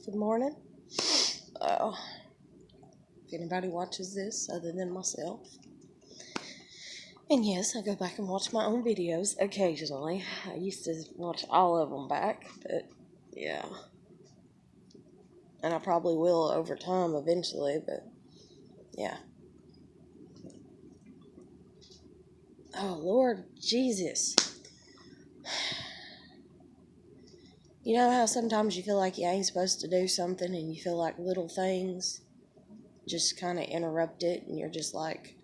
Good morning. Uh, if anybody watches this other than myself. And yes, I go back and watch my own videos occasionally. I used to watch all of them back, but yeah. And I probably will over time eventually, but yeah. Oh, Lord Jesus. You know how sometimes you feel like you ain't supposed to do something and you feel like little things just kind of interrupt it and you're just like,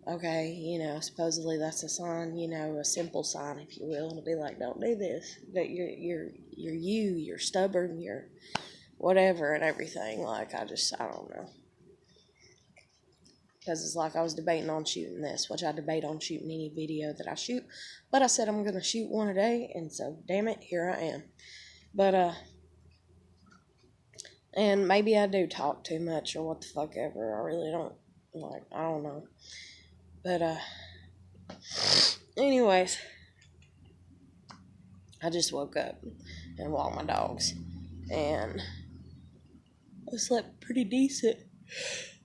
okay, supposedly that's a sign, a simple sign, if you will, to be like, don't do this. But you're stubborn, you're whatever and everything. Like, I don't know. Because it's like I was debating on shooting this, which I debate on shooting any video that I shoot. But I said I'm going to shoot one a day, and so, damn it, here I am. But, and maybe I do talk too much or what the fuck ever. I really don't, I don't know. But, anyways, I just woke up and walked my dogs, and I slept pretty decent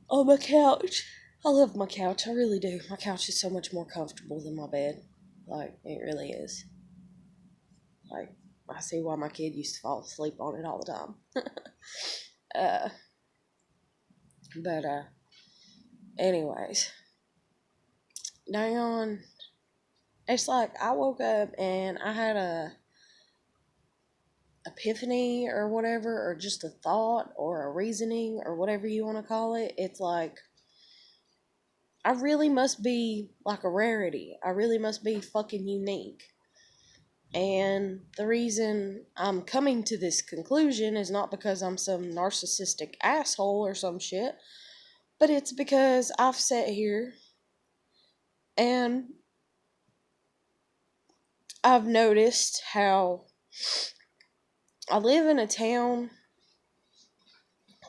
on my couch. I love my couch, I really do. My couch is so much more comfortable than my bed. Like, it really is. Like, I see why my kid used to fall asleep on it all the time. But, anyways. Dang on. It's like I woke up and I had a epiphany or whatever, or just a thought or a reasoning or whatever you want to call it. It's like, I really must be like a rarity. I really must be fucking unique. And the reason I'm coming to this conclusion is not because I'm some narcissistic asshole or some shit, but it's because I've sat here and I've noticed how I live in a town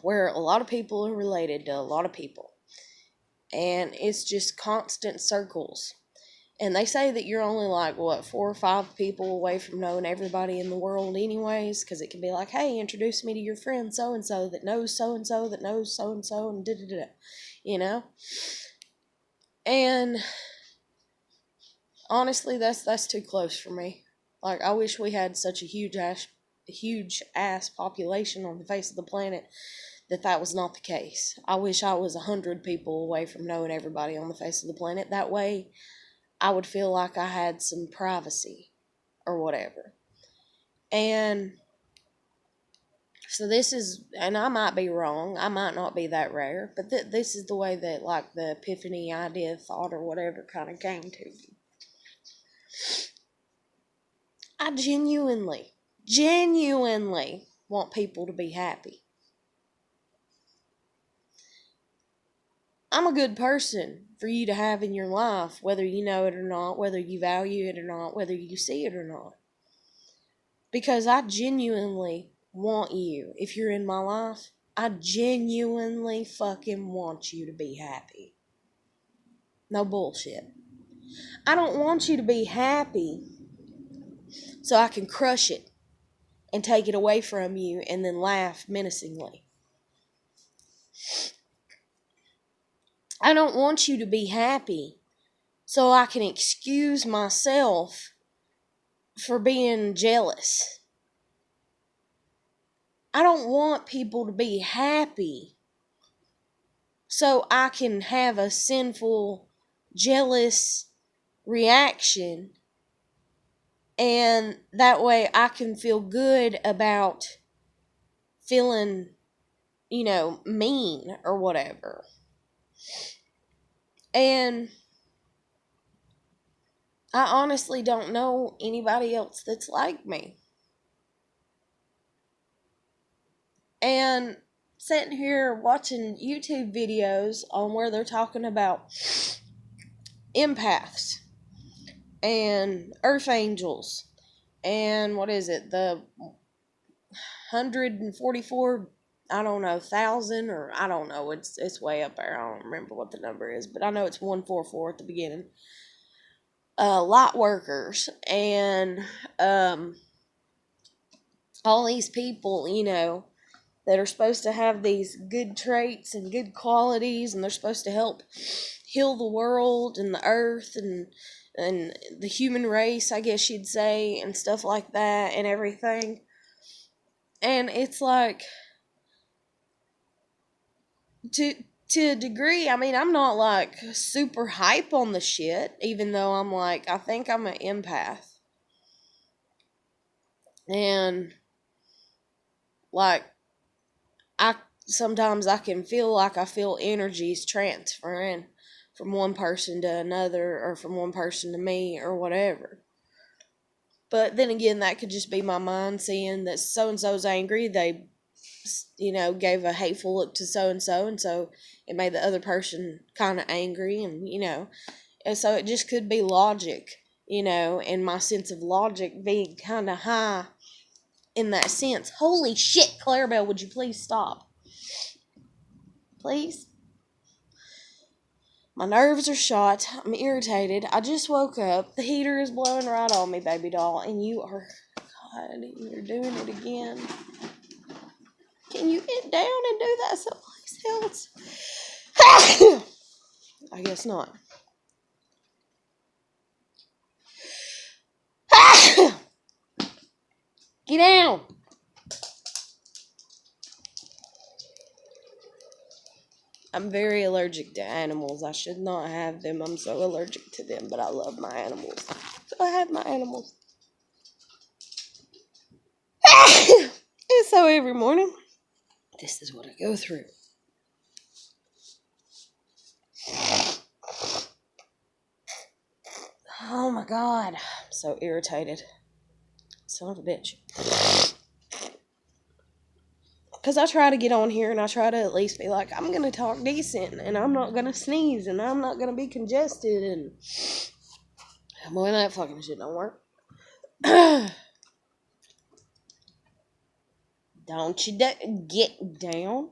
where a lot of people are related to a lot of people. And it's just constant circles. And they say that you're only like, 4 or 5 people away from knowing everybody in the world anyways, because it can be like, hey, introduce me to your friend so-and-so that knows so-and-so that knows so-and-so and da-da-da, you know? And honestly, that's too close for me. Like, I wish we had such a huge ass population on the face of the planet that was not the case. I wish I was 100 people away from knowing everybody on the face of the planet. That way, I would feel like I had some privacy or whatever. And so this is, and I might be wrong, I might not be that rare, but this is the way that, like, the epiphany, idea, thought, or whatever kind of came to me. I genuinely want people to be happy. I'm a good person for you to have in your life, whether you know it or not, whether you value it or not, whether you see it or not. Because I genuinely want you, if you're in my life, I genuinely fucking want you to be happy. No bullshit. I don't want you to be happy so I can crush it and take it away from you and then laugh menacingly. I don't want you to be happy so I can excuse myself for being jealous. I don't want people to be happy so I can have a sinful, jealous reaction, and that way I can feel good about feeling, mean or whatever. And I honestly don't know anybody else that's like me. And sitting here watching YouTube videos on where they're talking about empaths and earth angels and what is it, the 144, I don't know, 1,000, or I don't know, it's way up there. I don't remember what the number is, but I know it's 144 at the beginning. Light workers and all these people, that are supposed to have these good traits and good qualities, and they're supposed to help heal the world and the earth and the human race, I guess you'd say, and stuff like that and everything. And it's like, to a degree, I mean, I'm not like super hype on the shit, even though I'm like, I think I'm an empath. And like, I sometimes I can feel like I feel energies transferring from one person to another, or from one person to me, or whatever. But then again, that could just be my mind seeing that so and so's angry. They, gave a hateful look to so, and so it made the other person kind of angry, and so it just could be logic, and my sense of logic being kind of high in that sense. Holy shit, Clarabelle, would you please stop? Please? My nerves are shot. I'm irritated. I just woke up. The heater is blowing right on me, baby doll. And you are... God, you're doing it again. Can you get down and do that someplace else? I guess not. Get down! I'm very allergic to animals. I should not have them. I'm so allergic to them, but I love my animals. So I have my animals. And so every morning, this is what I go through. Oh my God. I'm so irritated. Son of a bitch. Because I try to get on here and I try to at least be like, I'm going to talk decent and I'm not going to sneeze and I'm not going to be congested. And boy, that fucking shit don't work. Don't you get down?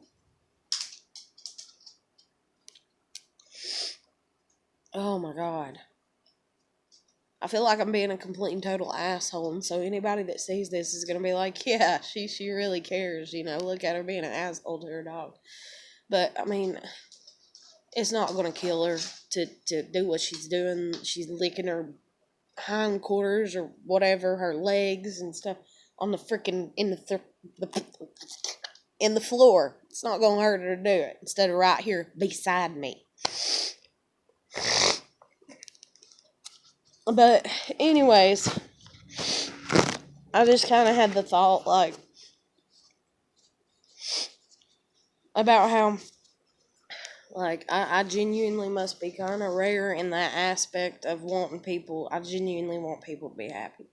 Oh my God. I feel like I'm being a complete and total asshole, and so anybody that sees this is gonna be like, yeah, she really cares, look at her being an asshole to her dog. But, I mean, it's not gonna kill her to do what she's doing. She's licking her hindquarters or whatever, her legs and stuff on the freaking, in the floor. It's not gonna hurt her to do it, instead of right here beside me. But, anyways, I just kind of had the thought, like, about how, like, I genuinely must be kind of rare in that aspect of wanting people. I genuinely want people to be happy.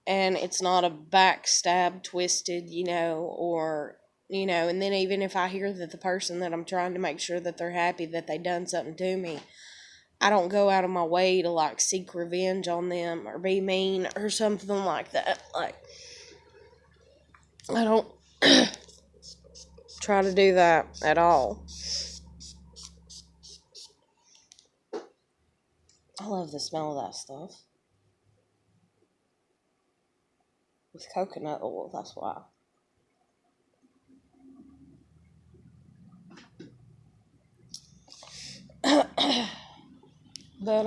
And it's not a backstab twisted, or, and then even if I hear that the person that I'm trying to make sure that they're happy, that they done something to me, I don't go out of my way to, like, seek revenge on them or be mean or something like that. Like, I don't try to do that at all. I love the smell of that stuff. With coconut oil, that's why. But,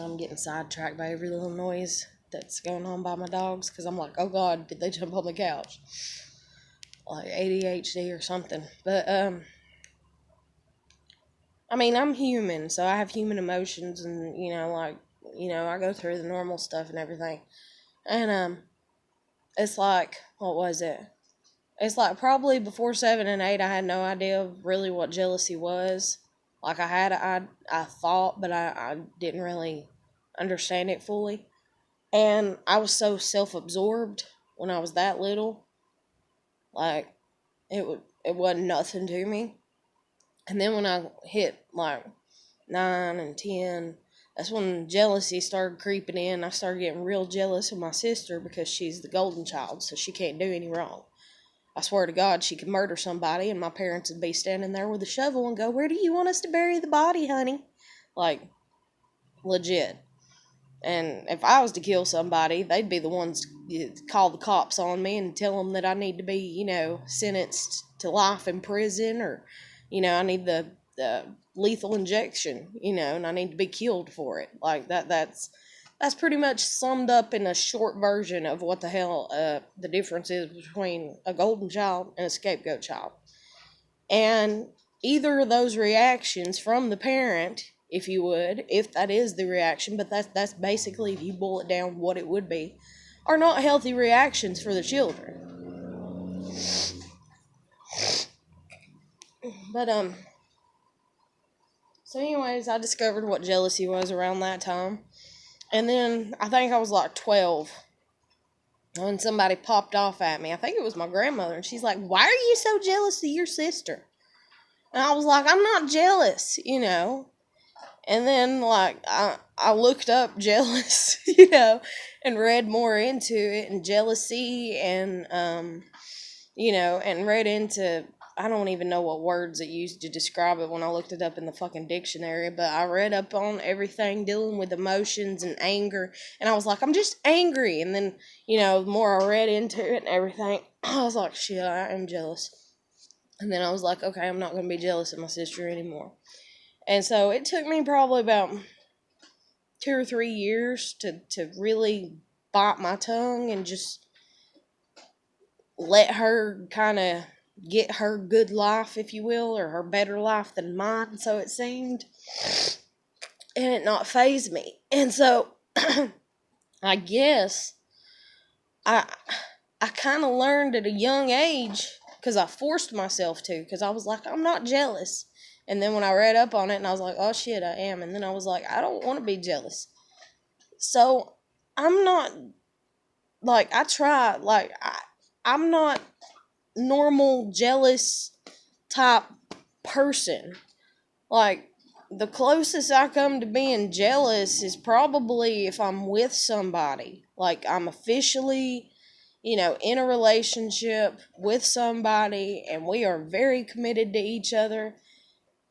I'm getting sidetracked by every little noise that's going on by my dogs, because I'm like, oh God, did they jump on the couch? Like ADHD or something. But, I mean, I'm human, so I have human emotions, and, I go through the normal stuff and everything. And, it's like, what was it? It's like probably before 7 and 8, I had no idea really what jealousy was. Like, I thought, but I didn't really understand it fully. And I was so self-absorbed when I was that little. Like, it wasn't nothing to me. And then when I hit, like, 9 and 10, that's when jealousy started creeping in. I started getting real jealous of my sister because she's the golden child, so she can't do any wrong. I swear to God, she could murder somebody, and my parents would be standing there with a shovel and go, where do you want us to bury the body, honey? Like, legit. And if I was to kill somebody, they'd be the ones to call the cops on me and tell them that I need to be, sentenced to life in prison, or, I need the lethal injection, and I need to be killed for it. Like that's pretty much summed up in a short version of what the hell the difference is between a golden child and a scapegoat child. And either of those reactions from the parent, if you would, if that is the reaction, but that's basically, if you boil it down, what it would be, are not healthy reactions for the children. But so anyways, I discovered what jealousy was around that time. And then I think I was like 12 when somebody popped off at me. I think it was my grandmother, and she's like, "Why are you so jealous of your sister?" And I was like, "I'm not jealous, And then, like, I looked up jealous, and read more into it, and jealousy, and, and read into, I don't even know what words it used to describe it when I looked it up in the fucking dictionary, but I read up on everything dealing with emotions and anger, and I was like, I'm just angry. And then, the more I read into it and everything, I was like, shit, I am jealous. And then I was like, okay, I'm not going to be jealous of my sister anymore. And so it took me probably about 2 or 3 years to really bite my tongue and just let her kind of get her good life, if you will, or her better life than mine, so it seemed, and it not faze me. And so I guess I kind of learned at a young age, because I forced myself to, because I was like, I'm not jealous. And then when I read up on it, and I was like, oh shit, I am. And then I was like, I don't want to be jealous. So I'm not, like, I try, like, I'm not normal jealous type person. Like, the closest I come to being jealous is probably if I'm with somebody. Like, I'm officially, in a relationship with somebody, and we are very committed to each other,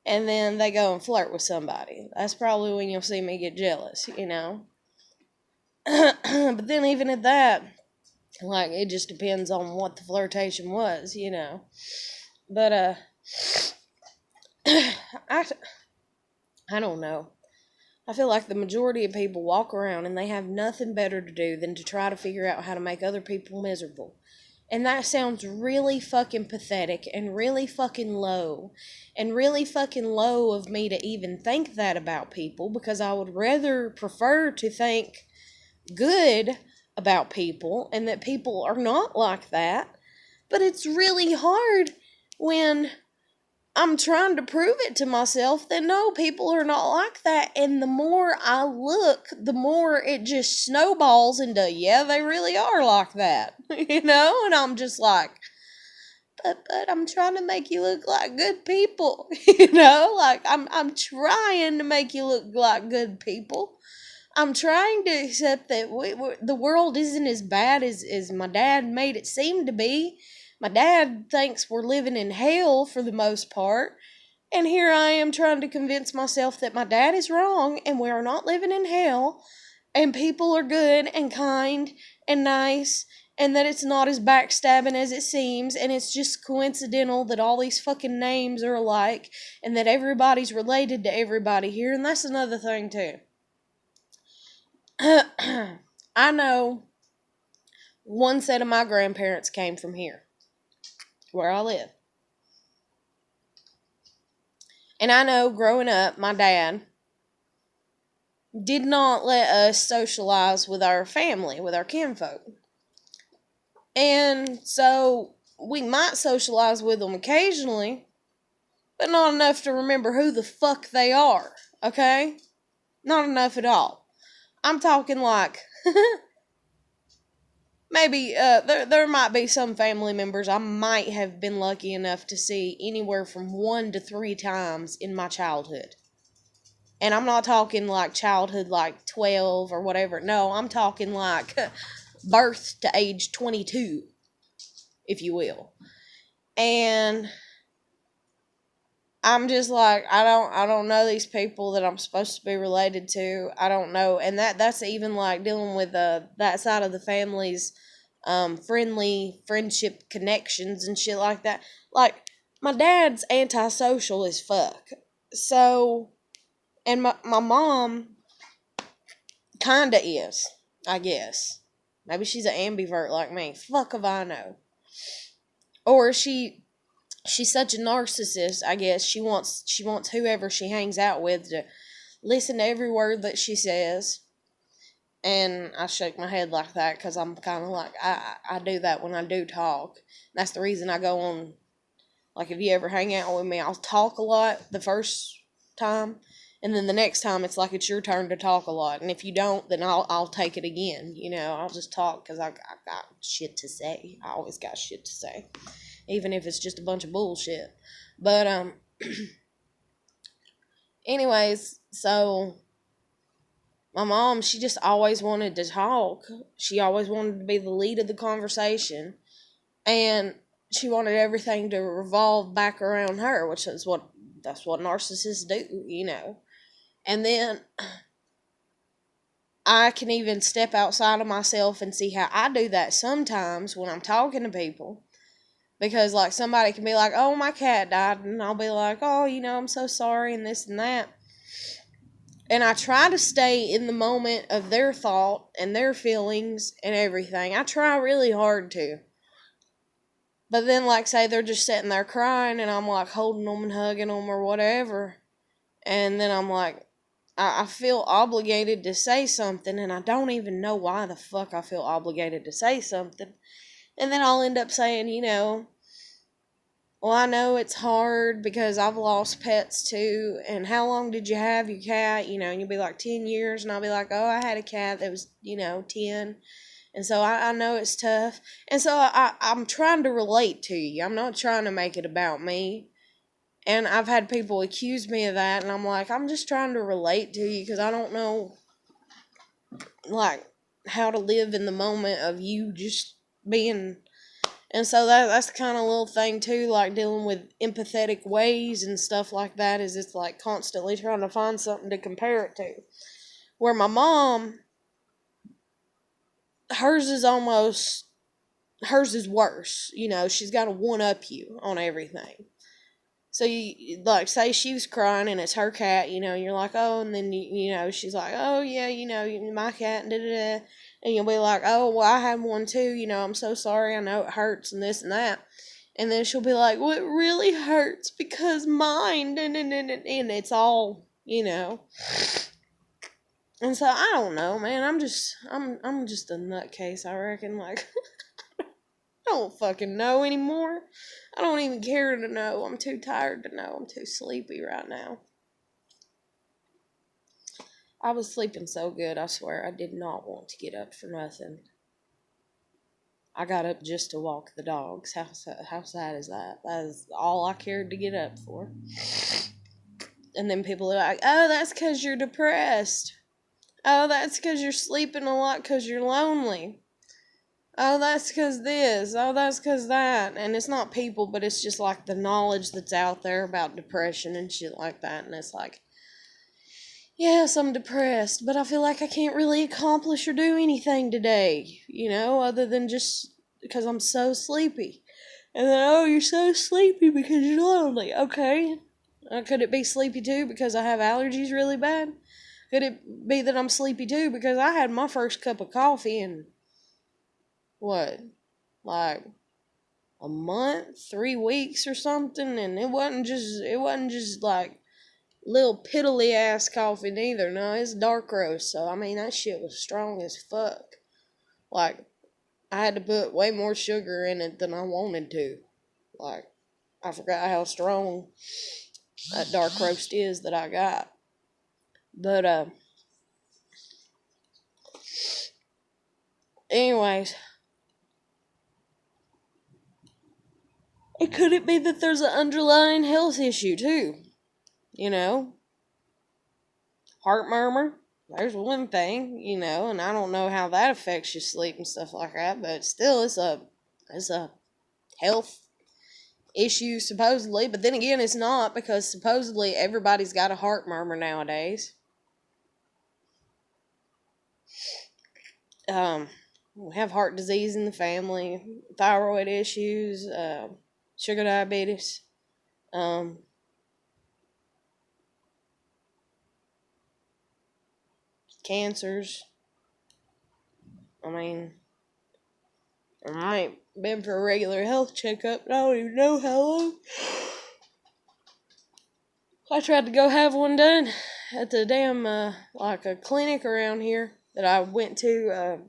and then they go and flirt with somebody. That's probably when you'll see me get jealous, But then even at that, like, it just depends on what the flirtation was, But, I don't know. I feel like the majority of people walk around and they have nothing better to do than to try to figure out how to make other people miserable. And that sounds really fucking pathetic and really fucking low. And really fucking low of me to even think that about people, because I would rather prefer to think good about people and that people are not like that. But it's really hard when I'm trying to prove it to myself that no, people are not like that. And the more I look, the more it just snowballs into, yeah, they really are like that, And I'm just like, but I'm trying to make you look like good people, like I'm trying to make you look like good people. I'm trying to accept that the world isn't as bad as my dad made it seem to be. My dad thinks we're living in hell for the most part. And here I am trying to convince myself that my dad is wrong and we are not living in hell. And people are good and kind and nice. And that it's not as backstabbing as it seems. And it's just coincidental that all these fucking names are alike. And that everybody's related to everybody here. And that's another thing too. I know one set of my grandparents came from here, where I live. And I know growing up, my dad did not let us socialize with our family, with our kinfolk. And so we might socialize with them occasionally, but not enough to remember who the fuck they are, okay? Not enough at all. I'm talking like, maybe there might be some family members I might have been lucky enough to see anywhere from 1 to 3 times in my childhood. And I'm not talking like childhood like 12 or whatever. No, I'm talking like birth to age 22, if you will. And I'm just like, I don't know these people that I'm supposed to be related to. I don't know. And that's even like dealing with that side of the family's friendship connections and shit like that. Like, my dad's antisocial as fuck. So, and my mom kinda is, I guess. Maybe she's an ambivert like me. Fuck if I know. Or she's such a narcissist, I guess. She wants whoever she hangs out with to listen to every word that she says. And I shake my head like that because I'm kind of like, I do that when I do talk. That's the reason I go on. Like, if you ever hang out with me, I'll talk a lot the first time, and then the next time it's like it's your turn to talk a lot. And if you don't, then I'll take it again. I'll just talk because I got shit to say. I always got shit to say, even if it's just a bunch of bullshit. But anyways, so my mom, she just always wanted to talk. She always wanted to be the lead of the conversation, and she wanted everything to revolve back around her, which is that's what narcissists do. And then I can even step outside of myself and see how I do that sometimes when I'm talking to people. Because, like, somebody can be like, oh, my cat died, and I'll be like, oh, I'm so sorry, and this and that. And I try to stay in the moment of their thought and their feelings and everything. I try really hard to. But then, like, say they're just sitting there crying, and I'm, like, holding them and hugging them or whatever. And then I'm like, I feel obligated to say something, and I don't even know why the fuck I feel obligated to say something. And then I'll end up saying, well, I know it's hard because I've lost pets too. And how long did you have your cat? And you'll be like 10 years. And I'll be like, oh, I had a cat that was, 10. And so I know it's tough. And so I'm trying to relate to you. I'm not trying to make it about me. And I've had people accuse me of that. And I'm like, I'm just trying to relate to you because I don't know, like, how to live in the moment of you just being. And so that's the kind of little thing too, like dealing with empathetic ways and stuff like that, is it's like constantly trying to find something to compare it to. Where my mom, hers is worse. She's got to one up you on everything. So you, like, say she was crying and it's her cat, you're like, oh, and then she's like, oh yeah, my cat, da da da. And you'll be like, oh, well, I had one too, I'm so sorry, I know it hurts and this and that. And then she'll be like, well, it really hurts because mine, and it's all, And so I don't know, man. I'm just a nutcase, I reckon. Like, I don't fucking know anymore. I don't even care to know. I'm too tired to know. I'm too sleepy right now. I was sleeping so good, I swear, I did not want to get up for nothing. I got up just to walk the dogs. How sad is that? That is all I cared to get up for. And then people are like, oh, that's because you're depressed. Oh, that's because you're sleeping a lot because you're lonely. Oh, that's because this. Oh, that's because that. And it's not people, but it's just like the knowledge that's out there about depression and shit like that. And it's like, yes, I'm depressed, but I feel like I can't really accomplish or do anything today, other than just because I'm so sleepy. And then, oh, you're so sleepy because you're lonely. Okay. Could it be sleepy too because I have allergies really bad? Could it be that I'm sleepy too because I had my first cup of coffee in, what, like a month, 3 weeks or something? And it wasn't just like little piddly ass coffee neither. No, it's dark roast. So, I mean, that shit was strong as fuck. Like, I had to put way more sugar in it than I wanted to. Like, I forgot how strong that dark roast is that I got. But, anyways, could it be that there's an underlying health issue too? Heart murmur. There's one thing, and I don't know how that affects your sleep and stuff like that, but still, it's a health issue, supposedly. But then again, it's not, because supposedly everybody's got a heart murmur nowadays. We have heart disease in the family, thyroid issues, sugar diabetes, cancers. I mean, I ain't been for a regular health checkup, and I don't even know how long. I tried to go have one done at the damn, like a clinic around here that I went to,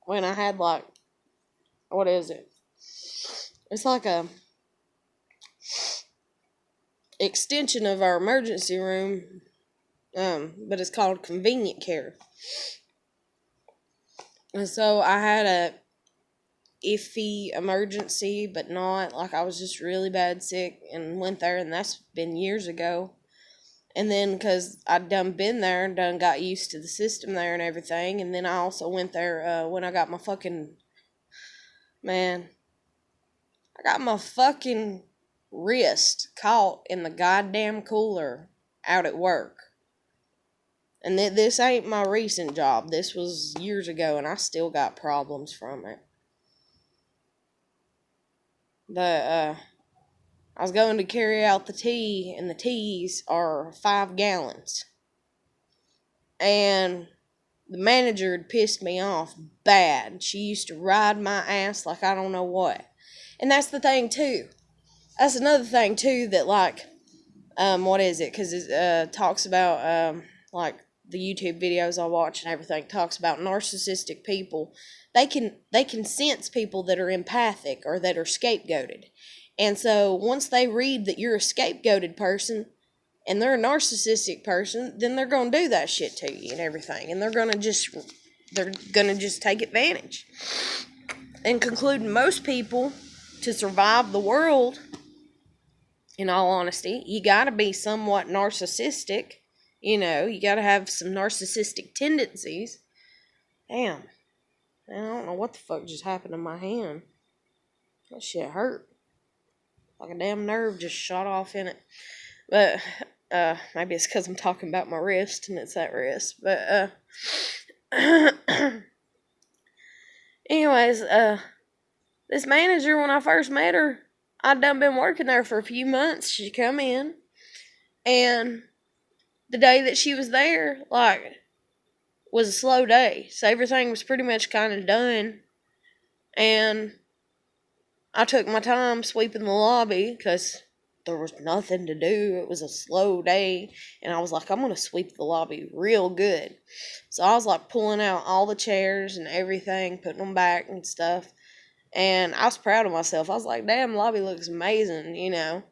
when I had, like, what is it? It's like a extension of our emergency room, but it's called convenient care. And so I had a iffy emergency, but not like I was just really bad sick, and went there, and that's been years ago. And then, because I'd done been there and done got used to the system there and everything, and then I also went there when I got my fucking, man, I got my fucking wrist caught in the goddamn cooler out at work. And this ain't my recent job. This was years ago, and I still got problems from it. But, I was going to carry out the tea, and the teas are 5 gallons. And the manager had pissed me off bad. She used to ride my ass like I don't know what. And that's the thing, too. That's another thing, too, that, like, what is it? Because it talks about, like, the YouTube videos I watch and everything talks about narcissistic people. They can sense people that are empathic or that are scapegoated. And so once they read that you're a scapegoated person and they're a narcissistic person, then they're going to do that shit to you and everything. And they're going to just take advantage. And concluding most people, to survive the world, in all honesty, you got to be somewhat narcissistic. You know, you got to have some narcissistic tendencies. Damn. I don't know what the fuck just happened to my hand. That shit hurt. Like a damn nerve just shot off in it. But, maybe it's because I'm talking about my wrist and it's that wrist. But, anyways, this manager, when I first met her, I'd done been working there for a few months. She come in, and the day that she was there, like, was a slow day. So everything was pretty much kind of done. And I took my time sweeping the lobby because there was nothing to do. It was a slow day. And I was like, I'm going to sweep the lobby real good. So I was like pulling out all the chairs and everything, putting them back and stuff. And I was proud of myself. I was like, damn, the lobby looks amazing, you know.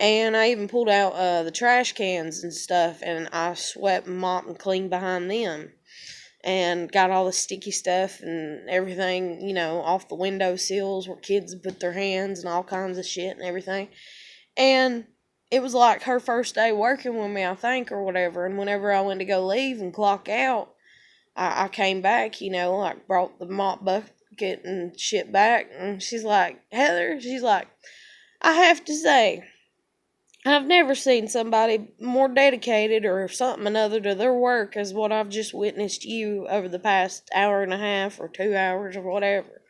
And I even pulled out the trash cans and stuff. And I swept and mopped and cleaned behind them. And got all the sticky stuff and everything, you know, off the window sills where kids put their hands and all kinds of shit and everything. And it was like her first day working with me, I think, or whatever. And whenever I went to go leave and clock out, I came back, you know, like brought the mop bucket and shit back. And she's like, Heather, she's like, I have to say, I've never seen somebody more dedicated or something another to their work as what I've just witnessed you over the past hour and a half or 2 hours or whatever.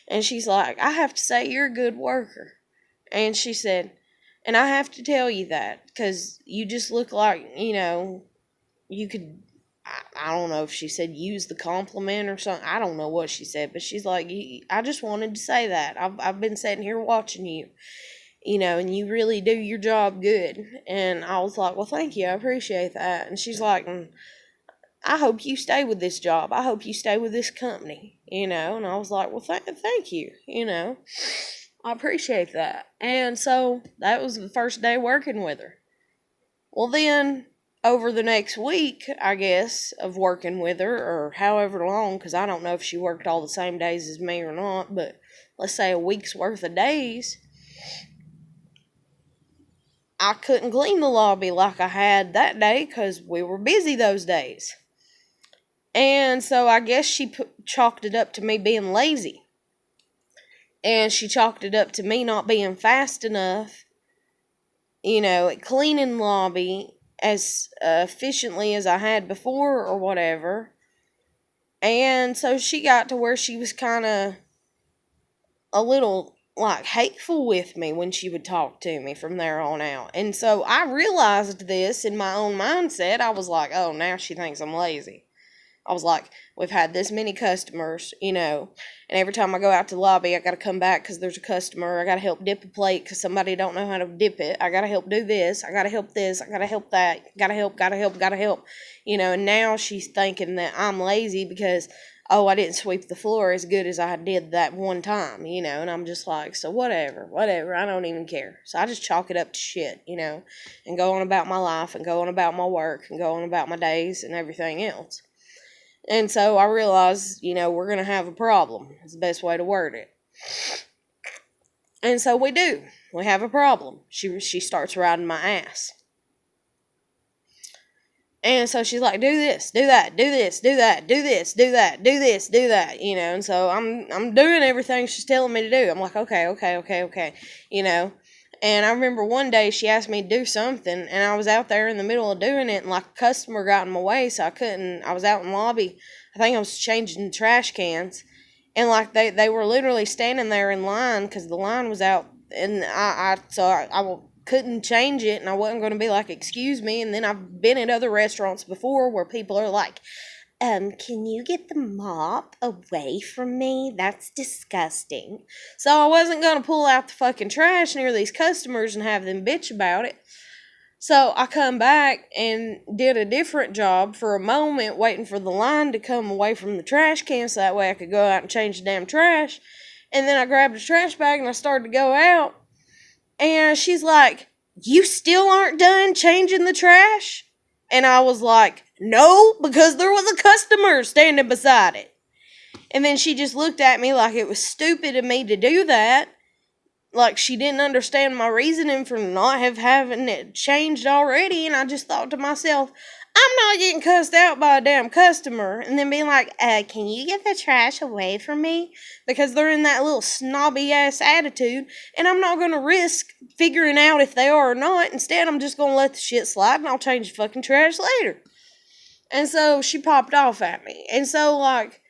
And she's like, I have to say you're a good worker. And she said, and I have to tell you that because you just look like, you know, you could, I don't know if she said use the compliment or something. I don't know what she said, but she's like, I just wanted to say that. I've been sitting here watching you. You know, and you really do your job good. And I was like, well, thank you. I appreciate that. And she's like, I hope you stay with this job. I hope you stay with this company, you know. And I was like, well, thank you, you know. I appreciate that. And so that was the first day working with her. Well, then over the next week, I guess, of working with her, or however long, because I don't know if she worked all the same days as me or not, but let's say a week's worth of days, I couldn't clean the lobby like I had that day because we were busy those days. And so I guess she chalked it up to me being lazy. And she chalked it up to me not being fast enough, at cleaning lobby as efficiently as I had before or whatever. And so she got to where she was kind of a little like hateful with me when she would talk to me from there on out. And so I realized this in my own mindset. I was like, oh, now she thinks I'm lazy. I was like, we've had this many customers, and every time I go out to the lobby, I got to come back because there's a customer. I got to help dip a plate because somebody don't know how to dip it. I got to help do this. I got to help this. I got to help that. Got to help. And now she's thinking that I'm lazy because, oh, I didn't sweep the floor as good as I did that one time, and I'm just like, so whatever, I don't even care. So I just chalk it up to shit, and go on about my life and go on about my work and go on about my days and everything else. And so I realized, we're going to have a problem. It's the best way to word it. And so we do. We have a problem. She starts riding my ass. And so she's like, do this, do that, do this, do that, do this, do that, do this, do that, and so I'm doing everything she's telling me to do. I'm like, okay. And I remember one day she asked me to do something, and I was out there in the middle of doing it, and like a customer got in my way, so I was out in the lobby. I think I was changing trash cans, and like they were literally standing there in line because the line was out, and I couldn't change it, and I wasn't going to be like, excuse me. And then I've been at other restaurants before where people are like, can you get the mop away from me? That's disgusting. So I wasn't going to pull out the fucking trash near these customers and have them bitch about it. So I come back and did a different job for a moment, waiting for the line to come away from the trash can so that way I could go out and change the damn trash. And then I grabbed a trash bag and I started to go out. And she's like, you still aren't done changing the trash? And I was like, no, because there was a customer standing beside it. And then she just looked at me like it was stupid of me to do that. Like she didn't understand my reasoning for not having it changed already. And I just thought to myself, I'm not getting cussed out by a damn customer and then being like, can you get the trash away from me? Because they're in that little snobby ass attitude, and I'm not going to risk figuring out if they are or not. Instead, I'm just going to let the shit slide and I'll change the fucking trash later. And so she popped off at me. And so, like,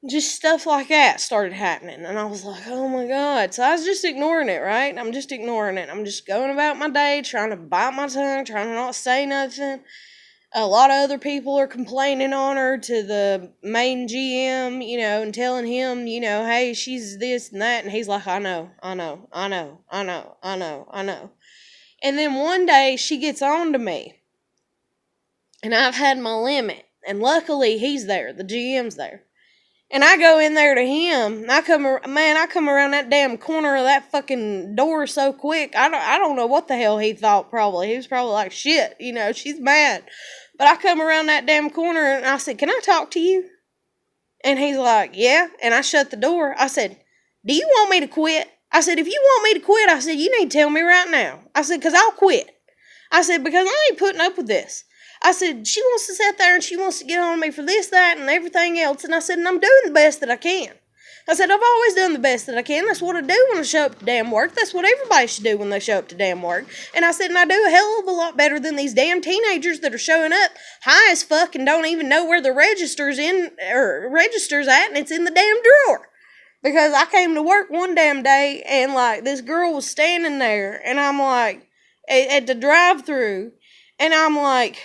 just stuff like that started happening. And I was like, oh my God. So I was just ignoring it, right? I'm just ignoring it. I'm just going about my day, trying to bite my tongue, trying to not say nothing. A lot of other people are complaining on her to the main GM, and telling him, hey, she's this and that. And he's like, I know. And then one day she gets on to me. And I've had my limit. And luckily he's there. The GM's there. And I go in there to him. I come around that damn corner of that fucking door so quick. I don't know what the hell he thought. Probably he was probably like, shit, she's mad. But I come around that damn corner and I said, can I talk to you? And he's like, yeah. And I shut the door. I said, do you want me to quit? I said, if you want me to quit, I said, you need to tell me right now. I said, because I'll quit. I said, because I ain't putting up with this. I said, she wants to sit there and she wants to get on me for this, that, and everything else. And I said, and I'm doing the best that I can. I said, I've always done the best that I can. That's what I do when I show up to damn work. That's what everybody should do when they show up to damn work. And I said, and I do a hell of a lot better than these damn teenagers that are showing up high as fuck and don't even know where the register's at, and it's in the damn drawer. Because I came to work one damn day and like this girl was standing there and I'm like at the drive-thru and I'm like,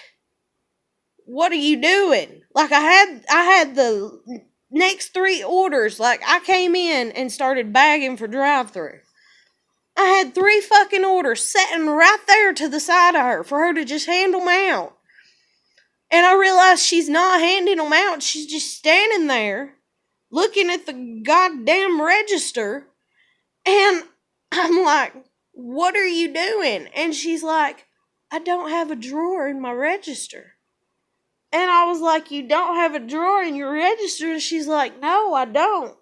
what are you doing? Like I had the next 3 orders. Like I came in and started bagging for drive-thru. I had 3 fucking orders sitting right there to the side of her for her to just hand them out. And I realized she's not handing them out. She's just standing there looking at the goddamn register. And I'm like, what are you doing? And she's like, I don't have a drawer in my register. And I was like, you don't have a drawer in your register? And she's like, no, I don't.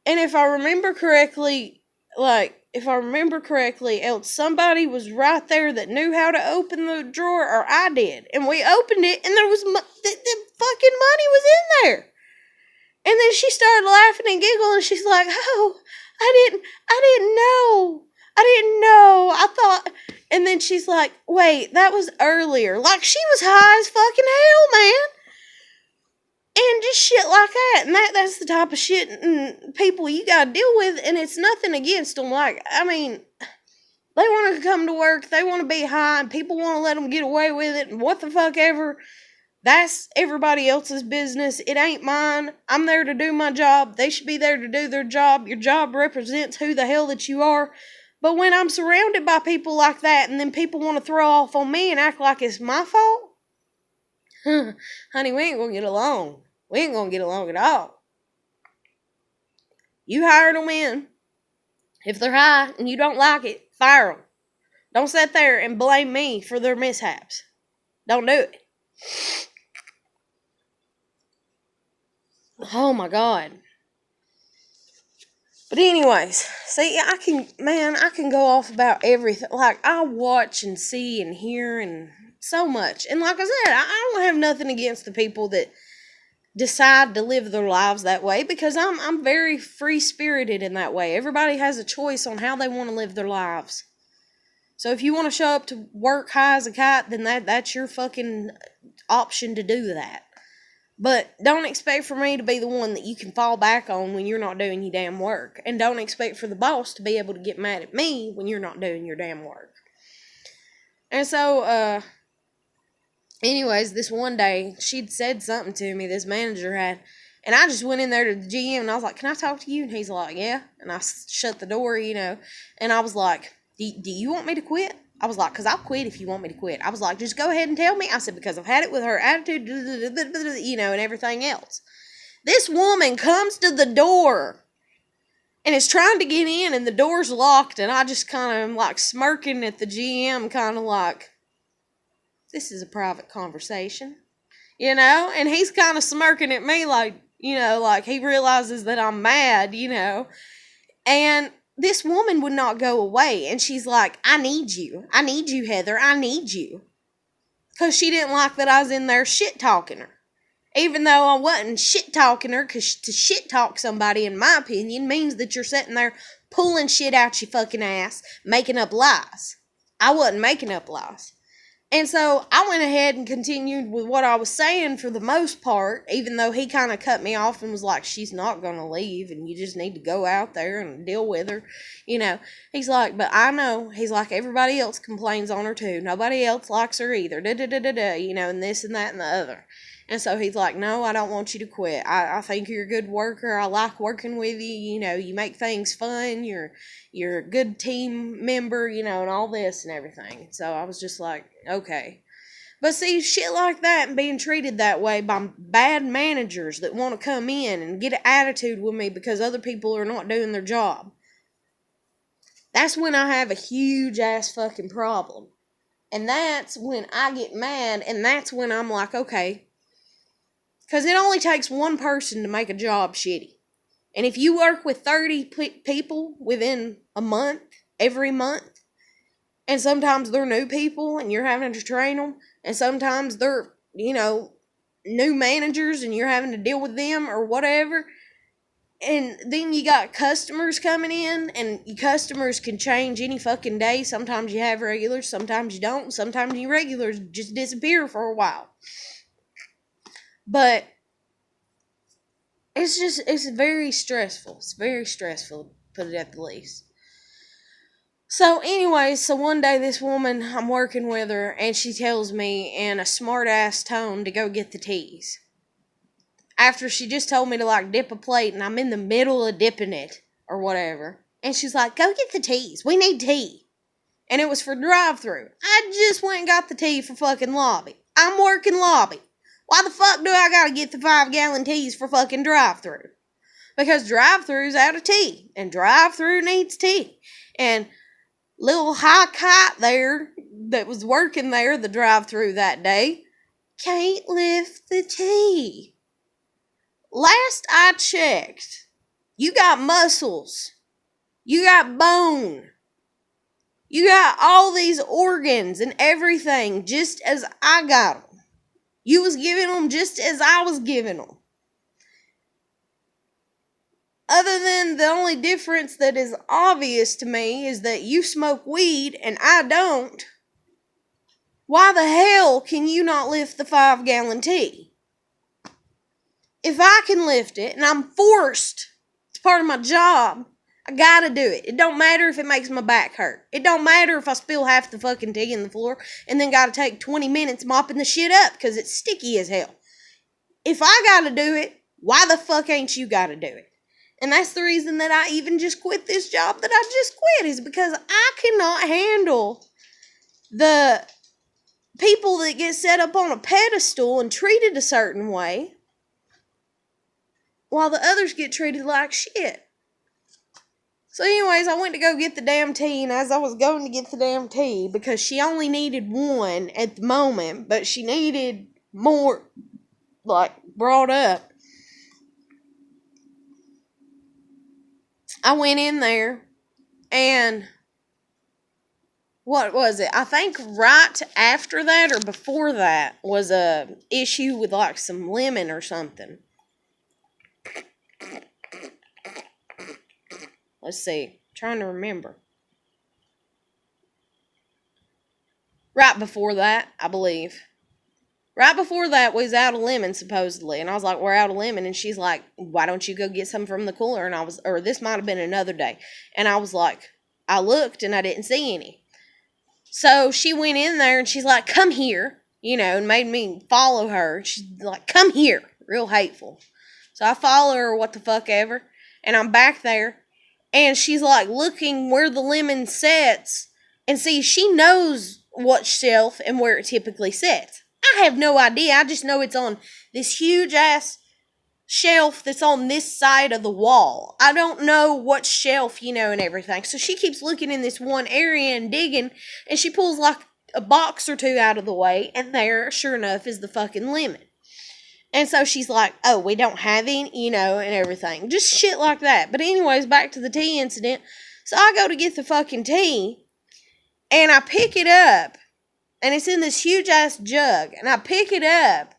And if I remember correctly, else somebody was right there that knew how to open the drawer, or I did. And we opened it, and there was the fucking money was in there. And then she started laughing and giggling, and she's like, "Oh, I didn't know. I thought," and then she's like, "Wait, that was earlier." Like, she was high as fucking hell, man. And just shit like that. And that's the type of shit and people you gotta deal with, and it's nothing against them. Like, I mean, they want to come to work, they want to be high, and people want to let them get away with it, and what the fuck ever. That's everybody else's business. It ain't mine. I'm there to do my job. They should be there to do their job. Your job represents who the hell that you are. But when I'm surrounded by people like that, and then people want to throw off on me and act like it's my fault, honey, we ain't gonna get along. We ain't gonna get along at all. You hired them in. If they're high and you don't like it, fire them. Don't sit there and blame me for their mishaps. Don't do it. Oh my God. But anyways, see, I can go off about everything. Like, I watch and see and hear and so much. And like I said, I don't have nothing against the people that decide to live their lives that way, because I'm very free-spirited in that way. Everybody has a choice on how they want to live their lives. So if you want to show up to work high as a kite, then that's your fucking option to do that. But don't expect for me to be the one that you can fall back on when you're not doing your damn work. And don't expect for the boss to be able to get mad at me when you're not doing your damn work. And so, anyways, this one day, she'd said something to me, this manager had, and I just went in there to the GM, and I was like, "Can I talk to you?" And he's like, "Yeah." And I shut the door, and I was like, do you want me to quit? I was like, "Because I'll quit if you want me to quit." I was like, "Just go ahead and tell me." I said, "Because I've had it with her attitude, and everything else." This woman comes to the door and is trying to get in, and the door's locked, and I just kind of am like smirking at the GM, kind of like, this is a private conversation, and he's kind of smirking at me like, like he realizes that I'm mad, and this woman would not go away, and she's like, I need you, Heather, I need you, because she didn't like that I was in there shit-talking her, even though I wasn't shit-talking her, because to shit-talk somebody, in my opinion, means that you're sitting there pulling shit out your fucking ass, making up lies. I wasn't making up lies. And so I went ahead and continued with what I was saying for the most part, even though he kind of cut me off and was like, "She's not going to leave, and you just need to go out there and deal with her." He's like, "But I know," he's like, "everybody else complains on her too. Nobody else likes her either, and this and that and the other." And so he's like, "No, I don't want you to quit. I think you're a good worker. I like working with you. You make things fun. You're a good team member, and all this and everything." So I was just like, okay. But see, shit like that and being treated that way by bad managers that want to come in and get an attitude with me because other people are not doing their job. That's when I have a huge ass fucking problem. And that's when I get mad, and that's when I'm like, okay. Because it only takes one person to make a job shitty. And if you work with 30 people within a month, every month, and sometimes they're new people and you're having to train them, and sometimes they're, new managers and you're having to deal with them or whatever, and then you got customers coming in, and your customers can change any fucking day. Sometimes you have regulars, sometimes you don't, sometimes your regulars just disappear for a while. But it's very stressful. It's very stressful, to put it at the least. So anyways, one day this woman, I'm working with her, and she tells me in a smart-ass tone to go get the teas. After she just told me to, dip a plate, and I'm in the middle of dipping it, or whatever. And she's like, "Go get the teas. We need tea." And it was for drive-thru. I just went and got the tea for fucking lobby. I'm working lobby. Why the fuck do I gotta get the 5-gallon teas for fucking drive-thru? Because drive-thru's out of tea, and drive-thru needs tea. And little high kite there that was working there, the drive-thru that day, can't lift the tea. Last I checked, you got muscles, you got bone, you got all these organs and everything just as I got them. You was giving them just as I was giving them. Other than the only difference that is obvious to me is that you smoke weed and I don't. Why the hell can you not lift the 5-gallon tea? If I can lift it and I'm forced, it's part of my job, I gotta do it. It don't matter if it makes my back hurt. It don't matter if I spill half the fucking tea in the floor and then gotta take 20 minutes mopping the shit up because it's sticky as hell. If I gotta do it, why the fuck ain't you gotta do it? And that's the reason that I even just quit this job that I just quit, is because I cannot handle the people that get set up on a pedestal and treated a certain way while the others get treated like shit. So anyways, I went to go get the damn tea, and as I was going to get the damn tea, because she only needed one at the moment, but she needed more, brought up, I went in there, and what was it? I think right after that or before that was a issue with some lemon or something. Let's see. Trying to remember. Right before that, I believe. Right before that was out of lemon, supposedly. And I was like, we're out of lemon. And she's like, why don't you go get some from the cooler? And or this might have been another day. And I was like, I looked and I didn't see any. So she went in there and she's like, come here. And made me follow her. She's like, come here. Real hateful. So I follow her, what the fuck ever. And I'm back there. And she's like looking where the lemon sets. And see, she knows what shelf and where it typically sets. I have no idea. I just know it's on this huge ass shelf that's on this side of the wall. I don't know what shelf, and everything. So she keeps looking in this one area and digging. And she pulls a box or two out of the way. And there, sure enough, is the fucking lemon. And so she's like, oh, we don't have any, and everything. Just shit like that. But anyways, back to the tea incident. So I go to get the fucking tea, and I pick it up, and it's in this huge-ass jug. And I pick it up,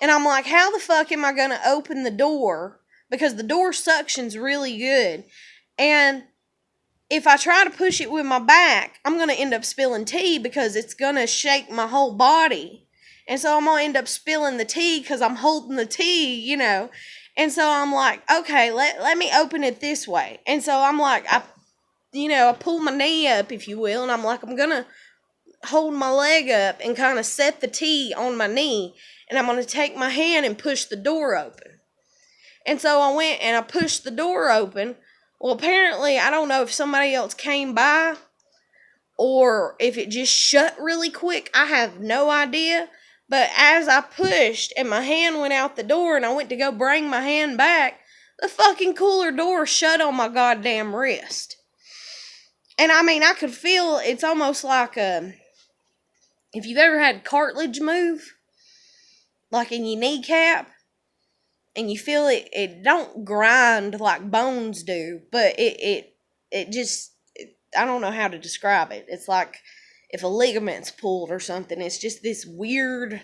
and I'm like, how the fuck am I going to open the door? Because the door suctions really good. And if I try to push it with my back, I'm going to end up spilling tea because it's going to shake my whole body. And so I'm going to end up spilling the tea because I'm holding the tea, And so I'm like, okay, let me open it this way. And so I'm like, I pull my knee up, if you will. And I'm like, I'm going to hold my leg up and kind of set the tea on my knee. And I'm going to take my hand and push the door open. And so I went and I pushed the door open. Well, apparently, I don't know if somebody else came by or if it just shut really quick. I have no idea. But as I pushed and my hand went out the door and I went to go bring my hand back, the fucking cooler door shut on my goddamn wrist. And I could feel, it's almost like if you've ever had cartilage move, like in your kneecap, and you feel it don't grind like bones do, but it just, I don't know how to describe it. It's like if a ligament's pulled or something. It's just this weird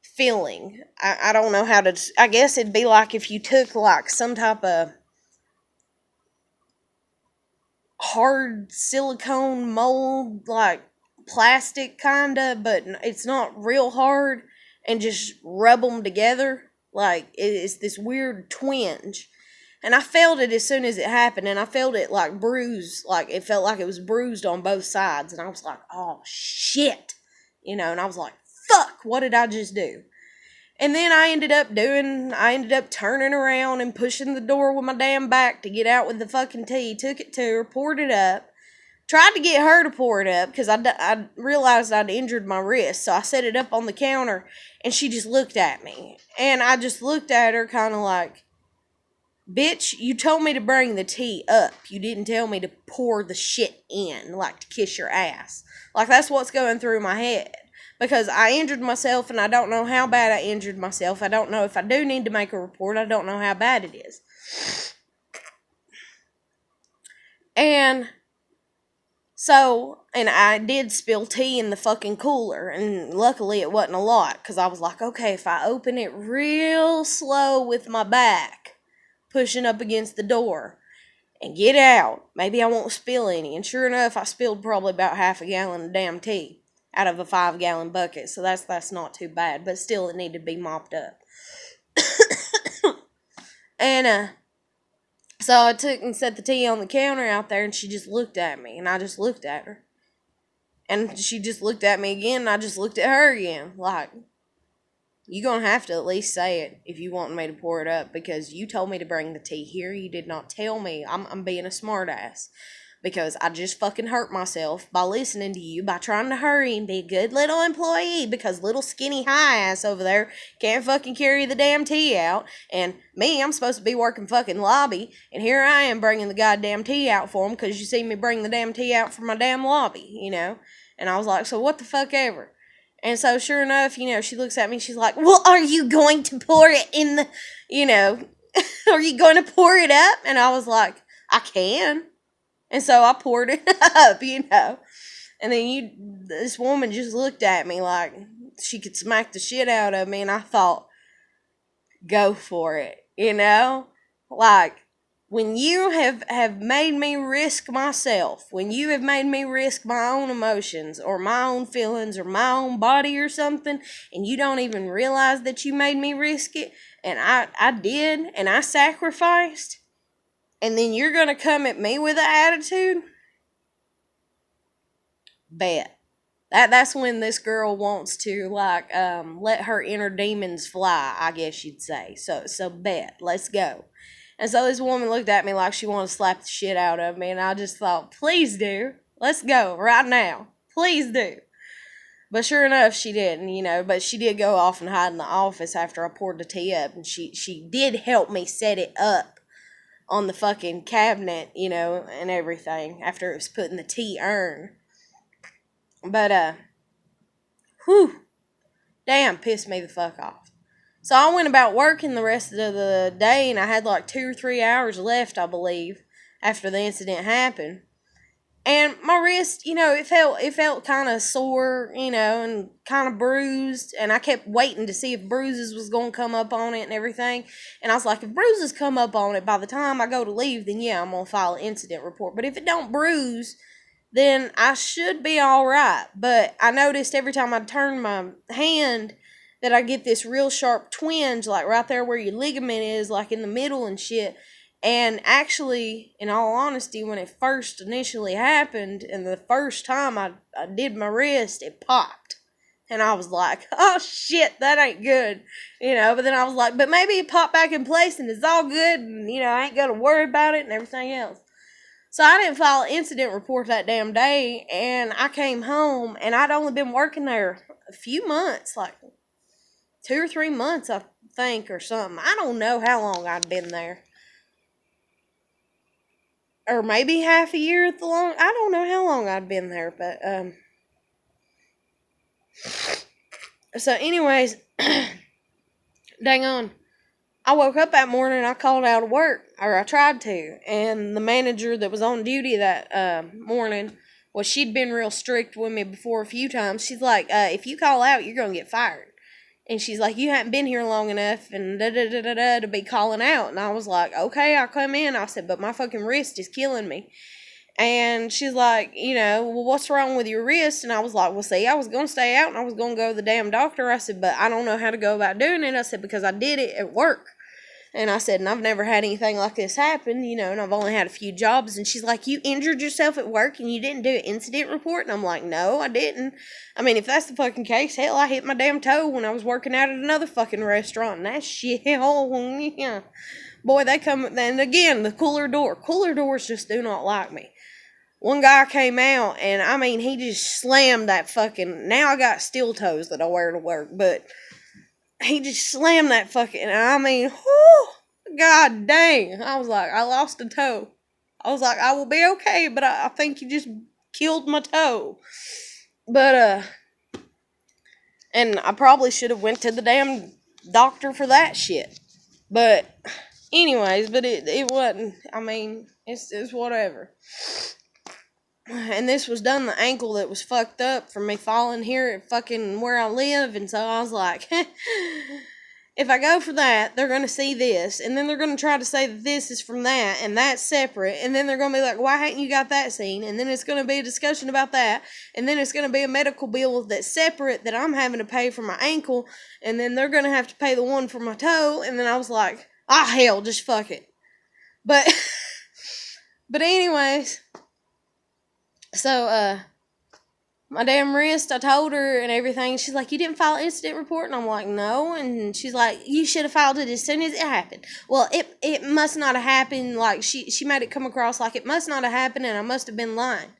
feeling. I don't know how to, I guess it'd be like if you took some type of hard silicone mold, plastic kinda, but it's not real hard, and just rub them together. It's this weird twinge. And I felt it as soon as it happened, and I felt it bruised, it felt like it was bruised on both sides, and I was like, oh, shit, and I was like, fuck, what did I just do? And then I ended up turning around and pushing the door with my damn back to get out with the fucking tea, took it to her, poured it up, tried to get her to pour it up, because I realized I'd injured my wrist, so I set it up on the counter, and she just looked at me, and I just looked at her kind of like, bitch, you told me to bring the tea up. You didn't tell me to pour the shit in, to kiss your ass. That's what's going through my head. Because I injured myself, and I don't know how bad I injured myself. I don't know if I do need to make a report. I don't know how bad it is. And so, and I did spill tea in the fucking cooler, and luckily it wasn't a lot, because I was like, okay, if I open it real slow with my back, pushing up against the door. And get out. Maybe I won't spill any. And sure enough, I spilled probably about half a gallon of damn tea out of a 5-gallon bucket. So that's not too bad. But still, it needed to be mopped up. And so I took and set the tea on the counter out there, and she just looked at me, and I just looked at her. And she just looked at me again, and I just looked at her again. Like, you gonna have to at least say it if you want me to pour it up, because you told me to bring the tea here. You did not tell me. I'm being a smartass. Because I just fucking hurt myself by listening to you, by trying to hurry and be a good little employee, because little skinny high ass over there can't fucking carry the damn tea out. And me, I'm supposed to be working fucking lobby, and here I am bringing the goddamn tea out for them, because you see me bring the damn tea out for my damn lobby, you know. And I was like, so what the fuck ever. And so sure enough, you know, she looks at me, she's like, well, are you going to pour it in the, you know, are you going to pour it up? And I was like, I can. And so I poured it up, you know. And then this woman just looked at me like she could smack the shit out of me. And I thought, go for it, you know. Like, when you have made me risk myself, when you have made me risk my own emotions or my own feelings or my own body or something, and you don't even realize that you made me risk it, and I did, and I sacrificed, and then you're going to come at me with an attitude? Bet. That's when this girl wants to, like, let her inner demons fly, I guess you'd say. So bet. Let's go. And so this woman looked at me like she wanted to slap the shit out of me, and I just thought, please do. Let's go right now. Please do. But sure enough, she didn't, you know. But she did go off and hide in the office after I poured the tea up, and she did help me set it up on the fucking cabinet, you know, and everything after it was put in the tea urn. But, damn, pissed me the fuck off. So I went about working the rest of the day, and I had like 2 or 3 hours left, I believe, after the incident happened. And my wrist, you know, it felt kind of sore, you know, and kind of bruised. And I kept waiting to see if bruises was going to come up on it and everything. And I was like, if bruises come up on it by the time I go to leave, then yeah, I'm going to file an incident report. But if it don't bruise, then I should be all right. But I noticed every time I turn my hand that I get this real sharp twinge, like right there where your ligament is, like in the middle and shit. And actually, in all honesty, when it first initially happened, and the first time I did my wrist, it popped. And I was like, oh shit, that ain't good. You know, but then I was like, but maybe it popped back in place and it's all good, and, you know, I ain't got to worry about it and everything else. So I didn't file an incident report that damn day, and I came home, and I'd only been working there a few months, like 2 or 3 months, I think, or something. I don't know how long I'd been there. Or maybe half a year at the long. I don't know how long I'd been there, but so anyways, dang on. I woke up that morning, I called out of work, or I tried to, and the manager that was on duty that morning, well, she'd been real strict with me before a few times. She's like, if you call out, you're gonna get fired. And she's like, you haven't been here long enough and da-da-da-da-da to be calling out. And I was like, okay, I'll come in. I said, but my fucking wrist is killing me. And she's like, you know, well, what's wrong with your wrist? And I was like, well, see, I was going to stay out and I was going to go to the damn doctor. I said, but I don't know how to go about doing it. I said, because I did it at work. And I said, and I've never had anything like this happen, you know, and I've only had a few jobs. And she's like, you injured yourself at work and you didn't do an incident report? And I'm like, no, I didn't. I mean, if that's the fucking case, hell, I hit my damn toe when I was working out at another fucking restaurant. And that shit, oh, yeah. Boy, they come, and again, the cooler doors just do not like me. One guy came out, and I mean, he just slammed that fucking, now I got steel toes that I wear to work, but he just slammed that fucking, I mean, whoo, god dang. I was like, I lost a toe. I was like, I will be okay, but I think you just killed my toe. But, and I probably should have went to the damn doctor for that shit. But, anyways, but it wasn't, I mean, it's whatever. And this was done the ankle that was fucked up from me falling here at fucking where I live. And so I was like, if I go for that, they're going to see this, and then they're going to try to say that this is from that, and that's separate, and then they're going to be like, why haven't you got that seen? And then it's going to be a discussion about that, and then it's going to be a medical bill that's separate that I'm having to pay for my ankle, and then they're going to have to pay the one for my toe, and then I was like, hell, just fuck it. But, but anyways, so, my damn wrist, I told her and everything. She's like, you didn't file an incident report? And I'm like, no. And she's like, you should have filed it as soon as it happened. Well, it must not have happened. Like, she made it come across like it must not have happened and I must have been lying.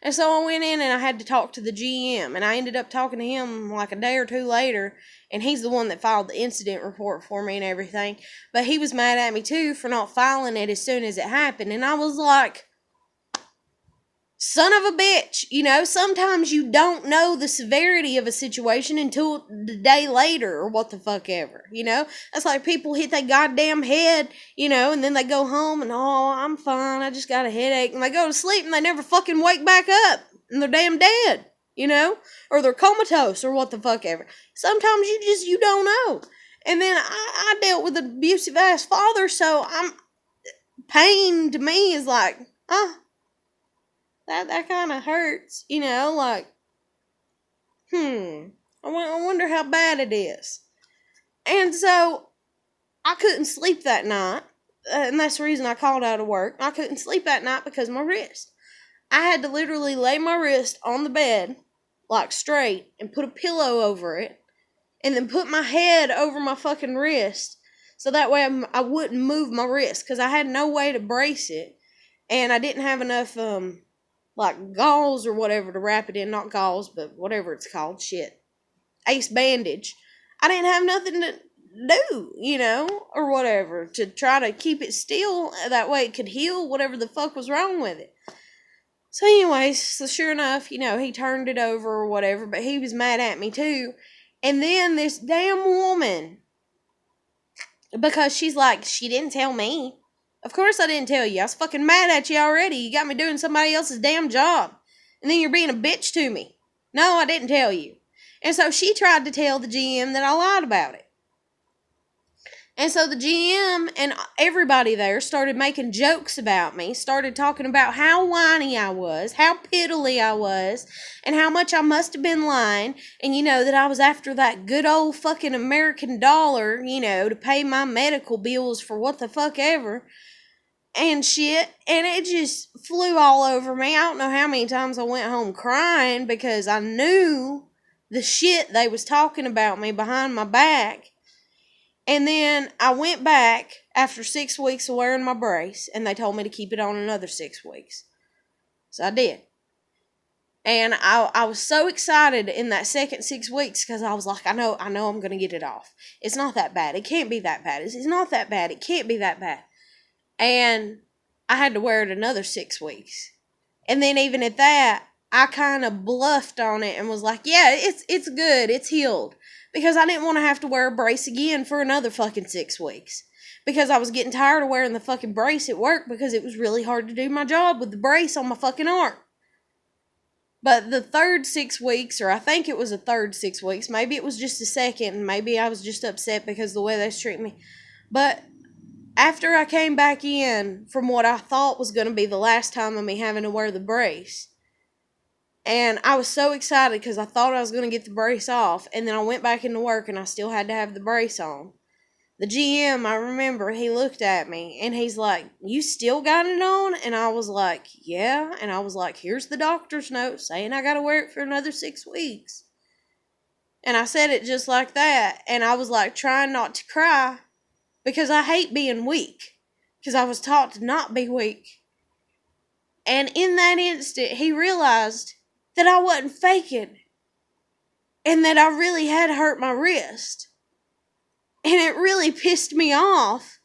And so I went in and I had to talk to the GM. And I ended up talking to him like a day or two later. And he's the one that filed the incident report for me and everything. But he was mad at me, too, for not filing it as soon as it happened. And I was like, son of a bitch, sometimes you don't know the severity of a situation until the day later or what the fuck ever, That's like people hit their goddamn head, and then they go home and, I'm fine, I just got a headache, and they go to sleep and they never fucking wake back up, and they're damn dead, or they're comatose or what the fuck ever. Sometimes you don't know. And then I dealt with an abusive ass father, so pain to me is like, that kind of hurts, I wonder how bad it is. And so, I couldn't sleep that night, and that's the reason I called out of work. I couldn't sleep that night because of my wrist. I had to literally lay my wrist on the bed, like straight, and put a pillow over it, and then put my head over my fucking wrist, so that way I wouldn't move my wrist, because I had no way to brace it, and I didn't have enough, like gauze or whatever to wrap it in. Not gauze, but whatever it's called. Shit. Ace bandage. I didn't have nothing to do, or whatever, to try to keep it still. That way it could heal whatever the fuck was wrong with it. So anyways, sure enough, he turned it over or whatever, but he was mad at me too. And then this damn woman, because she's like, she didn't tell me. Of course I didn't tell you. I was fucking mad at you already. You got me doing somebody else's damn job. And then you're being a bitch to me. No, I didn't tell you. And so she tried to tell the GM that I lied about it. And so the GM and everybody there started making jokes about me, started talking about how whiny I was, how piddly I was, and how much I must have been lying, and that I was after that good old fucking American dollar, to pay my medical bills for what the fuck ever, and shit, and it just flew all over me. I don't know how many times I went home crying because I knew the shit they was talking about me behind my back. And then I went back after 6 weeks of wearing my brace, and they told me to keep it on another 6 weeks. So I did. And I was so excited in that second 6 weeks because I was like, I know I'm going to get it off. It's not that bad. It can't be that bad. It's not that bad. It can't be that bad. And I had to wear it another 6 weeks. And then even at that, I kind of bluffed on it and was like, yeah, it's good. It's healed. Because I didn't want to have to wear a brace again for another fucking 6 weeks. Because I was getting tired of wearing the fucking brace at work because it was really hard to do my job with the brace on my fucking arm. But the third 6 weeks, or I think it was the third 6 weeks, maybe it was just the second, maybe I was just upset because of the way they treat me. But after I came back in from what I thought was going to be the last time of me having to wear the brace, and I was so excited because I thought I was going to get the brace off. And then I went back into work and I still had to have the brace on. The GM, I remember, he looked at me and he's like, you still got it on? And I was like, yeah. And I was like, here's the doctor's note saying I got to wear it for another 6 weeks. And I said it just like that. And I was like trying not to cry because I hate being weak. Because I was taught to not be weak. And in that instant, he realized that I wasn't faking, and that I really had hurt my wrist. And it really pissed me off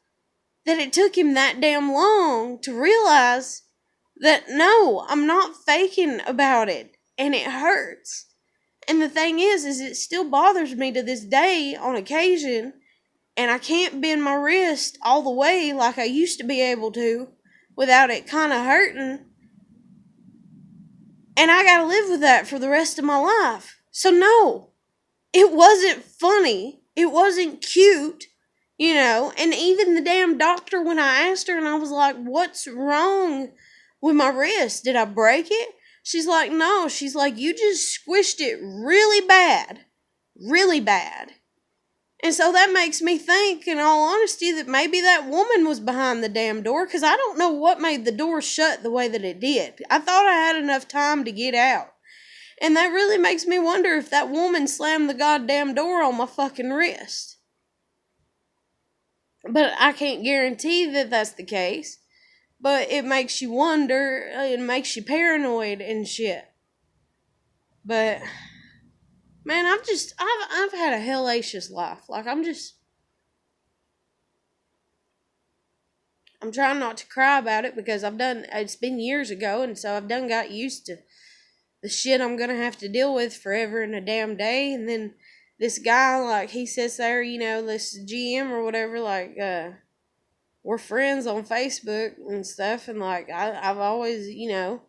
that it took him that damn long to realize that no, I'm not faking about it, and it hurts. And the thing is it still bothers me to this day on occasion, and I can't bend my wrist all the way like I used to be able to without it kind of hurting. And I gotta live with that for the rest of my life. So no, it wasn't funny It wasn't cute, you know. And even the damn doctor, when I asked her and I was like, what's wrong with my wrist? Did I break it? She's like, no. She's like, you just squished it really bad. Really bad. And so that makes me think, in all honesty, that maybe that woman was behind the damn door, because I don't know what made the door shut the way that it did. I thought I had enough time to get out. And that really makes me wonder if that woman slammed the goddamn door on my fucking wrist. But I can't guarantee that that's the case. But it makes you wonder, it makes you paranoid and shit. But, man, I've had a hellacious life. Like, I'm trying not to cry about it, because it's been years ago, and so I've done got used to the shit I'm gonna have to deal with forever and a damn day. And then this guy, like, he says there, you know, this GM or whatever, like, we're friends on Facebook and stuff, and like, I've always, you know,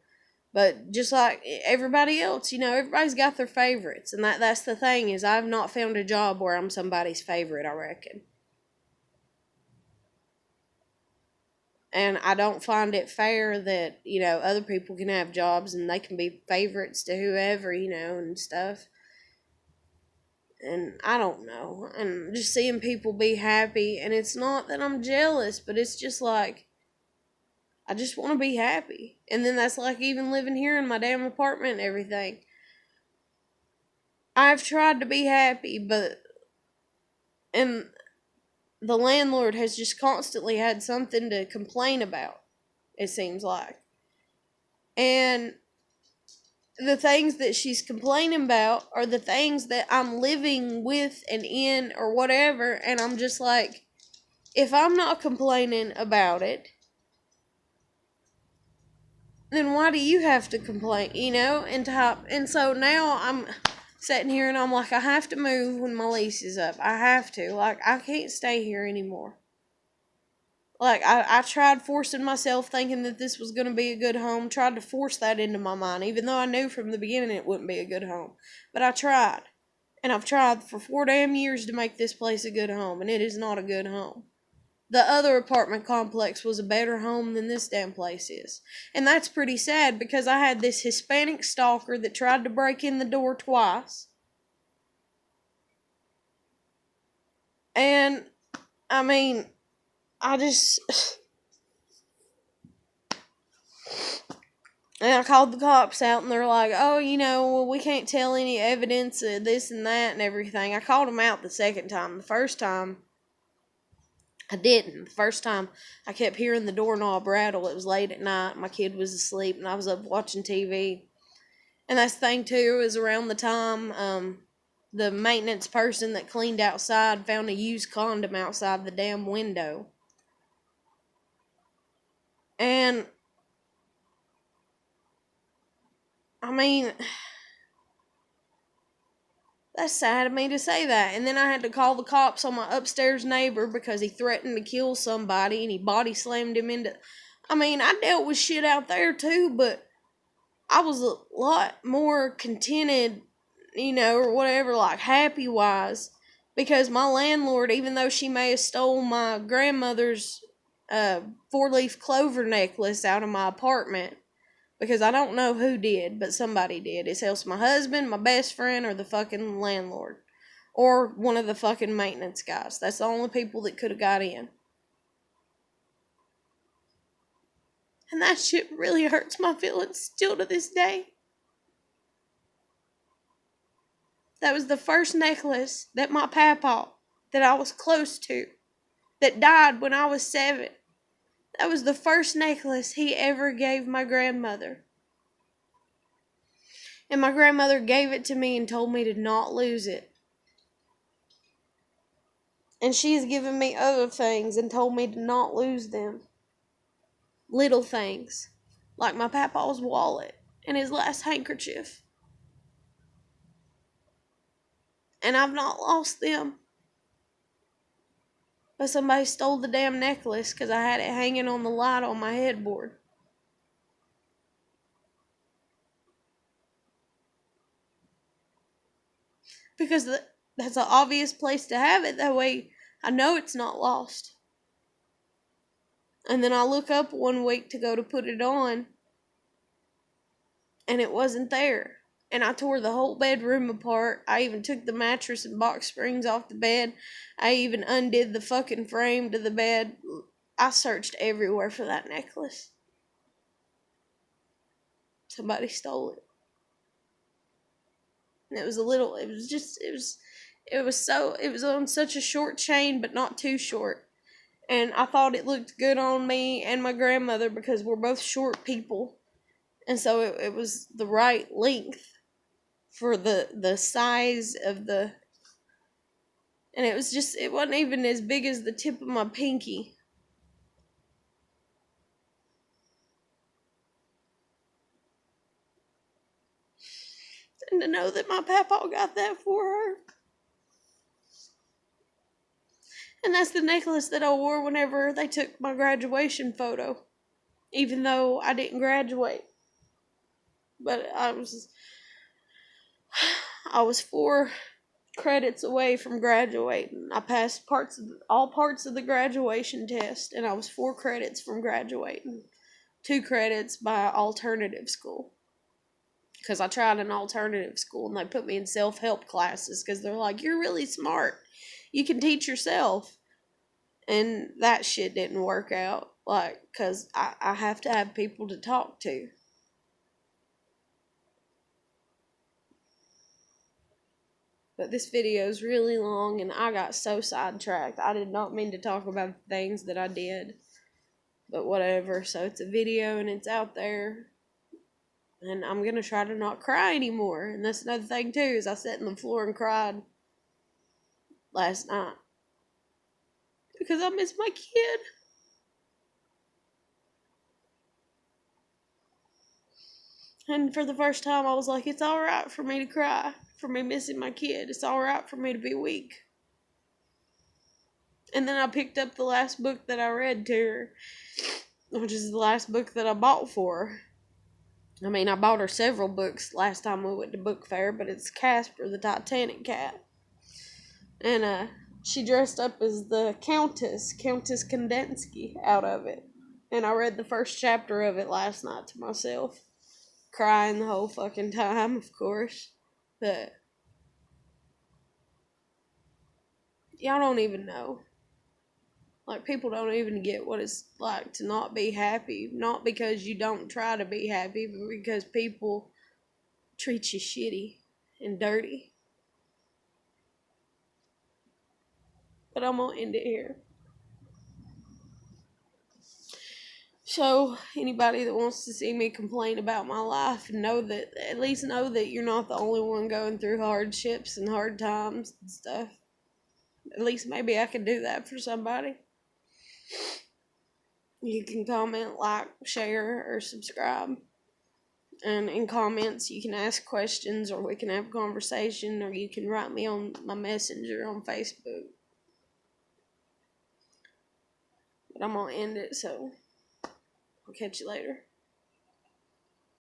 but just like everybody else, you know, everybody's got their favorites, and that's the thing, is I've not found a job where I'm somebody's favorite, I reckon. And I don't find it fair that, you know, other people can have jobs and they can be favorites to whoever, you know, and stuff. And I don't know. And just seeing people be happy, and it's not that I'm jealous, but it's just like, I just want to be happy. And then that's like even living here in my damn apartment and everything. I've tried to be happy, and the landlord has just constantly had something to complain about, it seems like. And the things that she's complaining about are the things that I'm living with and in or whatever, and I'm just like, if I'm not complaining about it, then why do you have to complain, you know? And so now I'm sitting here and I'm like, I have to move when my lease is up. I have to. Like, I can't stay here anymore. Like, I tried forcing myself, thinking that this was going to be a good home, tried to force that into my mind, even though I knew from the beginning it wouldn't be a good home. But I tried. And I've tried for 4 damn years to make this place a good home, and it is not a good home. The other apartment complex was a better home than this damn place is. And that's pretty sad, because I had this Hispanic stalker that tried to break in the door twice. And, I mean, I just... And I called the cops out, and they're like, oh, you know, well, we can't tell any evidence of this and that and everything. I called them out the second time. The first time, I didn't. The first time, I kept hearing the doorknob rattle. It was late at night. My kid was asleep, and I was up watching TV. And that's the thing, too, is around the time the maintenance person that cleaned outside found a used condom outside the damn window. And, I mean, that's sad of me to say that. And then I had to call the cops on my upstairs neighbor because he threatened to kill somebody and he body slammed him into... I mean, I dealt with shit out there too, but I was a lot more contented, you know, or whatever, like happy-wise, because my landlord, even though she may have stole my grandmother's 4-leaf clover necklace out of my apartment, because I don't know who did, but somebody did. It's else my husband, my best friend, or the fucking landlord. Or one of the fucking maintenance guys. That's the only people that could have got in. And that shit really hurts my feelings still to this day. That was the first necklace that my papa, that I was close to, that died when I was 7. That was the first necklace he ever gave my grandmother. And my grandmother gave it to me and told me to not lose it. And she's given me other things and told me to not lose them. Little things. Like my papa's wallet and his last handkerchief. And I've not lost them. But somebody stole the damn necklace because I had it hanging on the light on my headboard. Because That's an obvious place to have it. That way I know it's not lost. And then I look up one week to go to put it on, and it wasn't there. And I tore the whole bedroom apart. I even took the mattress and box springs off the bed. I even undid the fucking frame to the bed. I searched everywhere for that necklace. Somebody stole it. And it was on such a short chain, but not too short. And I thought it looked good on me and my grandmother because we're both short people. And so it was the right length for the size of the... And it wasn't even as big as the tip of my pinky. And to know that my papa got that for her. And that's the necklace that I wore whenever they took my graduation photo. Even though I didn't graduate. But I was 4 credits away from graduating. I passed all parts of the graduation test, and I was 4 credits from graduating. 2 credits by alternative school. Because I tried an alternative school, and they put me in self-help classes, because they're like, you're really smart. You can teach yourself. And that shit didn't work out. Like, because I have to have people to talk to. But this video is really long, and I got so sidetracked. I did not mean to talk about the things that I did. But whatever. So it's a video, and it's out there. And I'm going to try to not cry anymore. And that's another thing, too, is I sat on the floor and cried last night. Because I miss my kid. And for the first time, I was like, it's alright for me to cry. For me missing my kid. It's alright for me to be weak. And then I picked up the last book that I read to her. Which is the last book that I bought for her. I mean, I bought her several books last time we went to book fair. But it's Casper the Titanic Cat. And she dressed up as the Countess Kondensky out of it. And I read the first chapter of it last night to myself. Crying the whole fucking time, of course. But y'all don't even know. Like, people don't even get what it's like to not be happy. Not because you don't try to be happy, but because people treat you shitty and dirty. But I'm gonna end it here. So, anybody that wants to see me complain about my life, at least know that you're not the only one going through hardships and hard times and stuff. At least maybe I can do that for somebody. You can comment, like, share, or subscribe. And in comments, you can ask questions, or we can have a conversation, or you can write me on my messenger on Facebook. But I'm gonna end it, so I'll catch you later.